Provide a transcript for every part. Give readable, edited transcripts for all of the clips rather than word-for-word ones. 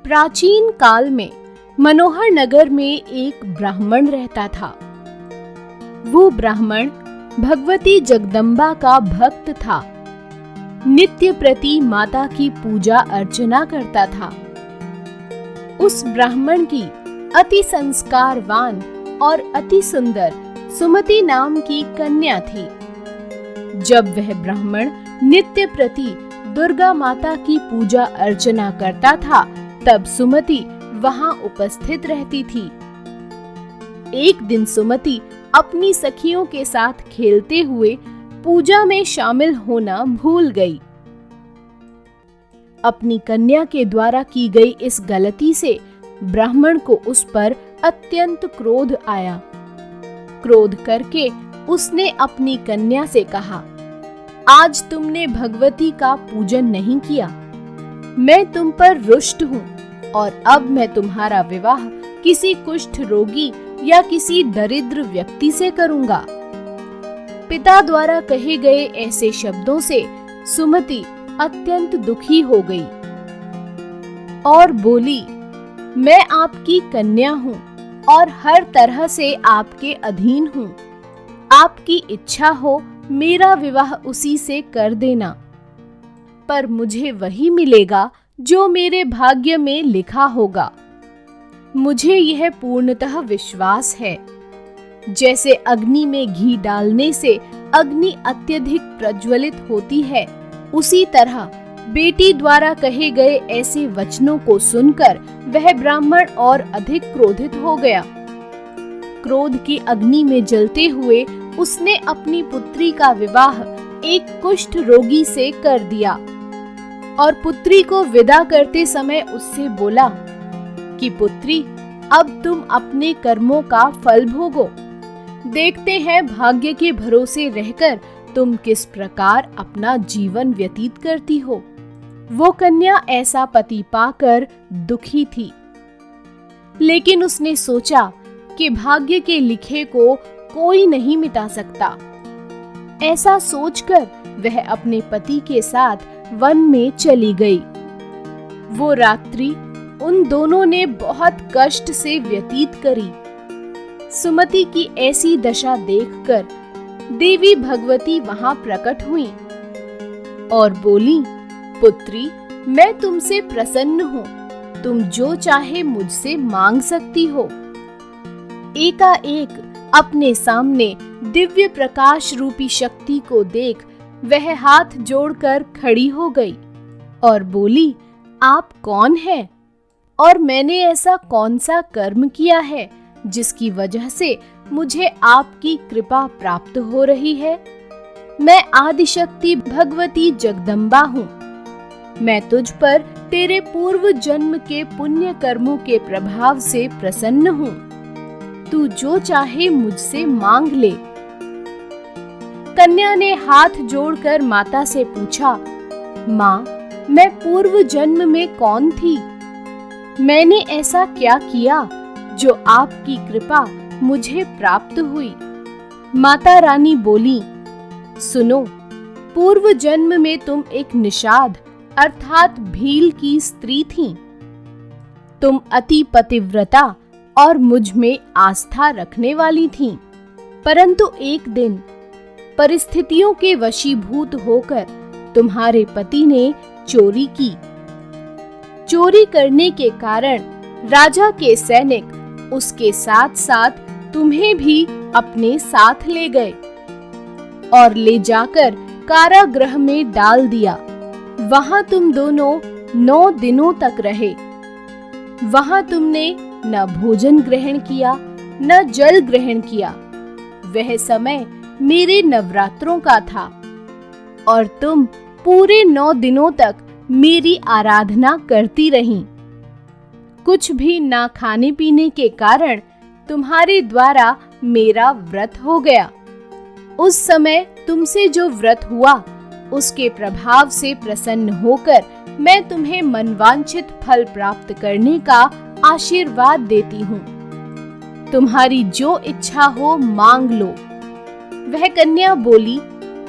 प्राचीन काल में मनोहर नगर में एक ब्राह्मण रहता था। वो ब्राह्मण भगवती जगदम्बा का भक्त था। नित्य प्रति माता की पूजा अर्चना करता था। उस ब्राह्मण की अति संस्कारवान और अति सुंदर सुमति नाम की कन्या थी। जब वह ब्राह्मण नित्य प्रति दुर्गा माता की पूजा अर्चना करता था, तब सुमति वहां उपस्थित रहती थी। एक दिन सुमति अपनी सखियों के साथ खेलते हुए पूजा में शामिल होना भूल गई। अपनी कन्या के द्वारा की गई इस गलती से ब्राह्मण को उस पर अत्यंत क्रोध आया। क्रोध करके उसने अपनी कन्या से कहा, आज तुमने भगवती का पूजन नहीं किया। मैं तुम पर रुष्ट हूँ और अब मैं तुम्हारा विवाह किसी कुष्ठ रोगी या किसी दरिद्र व्यक्ति से करूंगा। पिता द्वारा कहे गए ऐसे शब्दों से सुमति अत्यंत दुखी हो गई और बोली, मैं आपकी कन्या हूँ और हर तरह से आपके अधीन हूँ। आपकी इच्छा हो मेरा विवाह उसी से कर देना, पर मुझे वही मिलेगा जो मेरे भाग्य में लिखा होगा। मुझे यह पूर्णतः विश्वास है। जैसे अग्नि में घी डालने से अग्नि अत्यधिक प्रज्वलित होती है, उसी तरह बेटी द्वारा कहे गए ऐसे वचनों को सुनकर वह ब्राह्मण और अधिक क्रोधित हो गया। क्रोध की अग्नि में जलते हुए उसने अपनी पुत्री का विवाह एक कुष्ठ रोगी से कर दिया और पुत्री को विदा करते समय उससे बोला कि पुत्री, अब तुम अपने कर्मों का फल भोगो। देखते हैं भाग्य के भरोसे रहकर तुम किस प्रकार अपना जीवन व्यतीत करती हो। वो कन्या ऐसा पति पाकर दुखी थी, लेकिन उसने सोचा कि भाग्य के लिखे को कोई नहीं मिटा सकता। ऐसा सोचकर वह अपने पति के साथ वन में चली गई। वो रात्रि उन दोनों ने बहुत कष्ट से व्यतीत करी। सुमति की ऐसी दशा देखकर देवी भगवती वहां प्रकट हुई और बोली, पुत्री, मैं तुमसे प्रसन्न हूँ। तुम जो चाहे मुझसे मांग सकती हो। एकाएक अपने सामने दिव्य प्रकाश रूपी शक्ति को देख वह हाथ जोड़कर खड़ी हो गई और बोली, आप कौन हैं और मैंने ऐसा कौन सा कर्म किया है जिसकी वजह से मुझे आपकी कृपा प्राप्त हो रही है। मैं आदिशक्ति भगवती जगदम्बा हूँ। मैं तुझ पर तेरे पूर्व जन्म के पुण्य कर्मों के प्रभाव से प्रसन्न हूँ। तू जो चाहे मुझसे मांग ले। कन्या ने हाथ जोड़कर माता से पूछा, माँ, मैं पूर्व जन्म में कौन थी? मैंने ऐसा क्या किया जो आपकी कृपा मुझे प्राप्त हुई? माता रानी बोली, सुनो, पूर्व जन्म में तुम एक निषाद अर्थात भील की स्त्री थी। तुम अति पतिव्रता और मुझ में आस्था रखने वाली थीं। परंतु एक दिन परिस्थितियों के वशीभूत होकर तुम्हारे पति ने चोरी की। चोरी करने के कारण राजा के सैनिक उसके साथ साथ तुम्हें भी अपने साथ ले गए और ले जाकर कारागृह में डाल दिया। वहां तुम दोनों 9 दिनों तक रहे। वहां तुमने न भोजन ग्रहण किया, न जल ग्रहण किया। वह समय मेरे नवरात्रों का था और तुम पूरे 9 दिनों तक मेरी आराधना करती रहीं। कुछ भी ना खाने पीने के कारण तुम्हारे द्वारा मेरा व्रत हो गया। उस समय तुमसे जो व्रत हुआ, उसके प्रभाव से प्रसन्न होकर मैं तुम्हें मनवांछित फल प्राप्त करने का आशीर्वाद देती हूँ। तुम्हारी जो इच्छा हो मांग लो। वह कन्या बोली,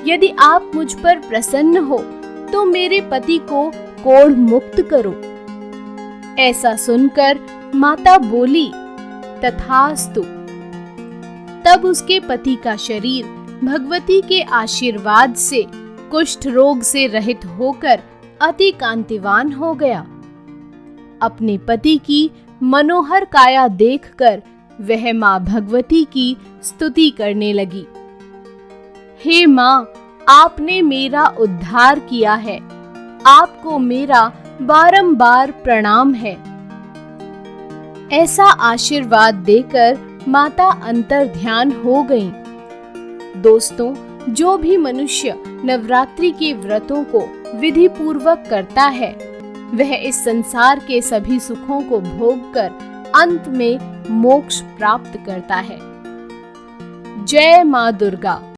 यदि आप मुझ पर प्रसन्न हो तो मेरे पति को कोढ़ मुक्त करो। ऐसा सुनकर माता बोली, तथास्तु। तब उसके पति का शरीर भगवती के आशीर्वाद से कुष्ठ रोग से रहित होकर अति कांतिवान हो गया। अपने पति की मनोहर काया देखकर वह मां भगवती की स्तुति करने लगी। हे मां, आपने मेरा उद्धार किया है, आपको मेरा बारंबार प्रणाम है। ऐसा आशीर्वाद देकर माता अंतर्ध्यान हो गईं। दोस्तों, जो भी मनुष्य नवरात्रि के व्रतों को विधि पूर्वक करता है, वह इस संसार के सभी सुखों को भोगकर अंत में मोक्ष प्राप्त करता है। जय मां दुर्गा।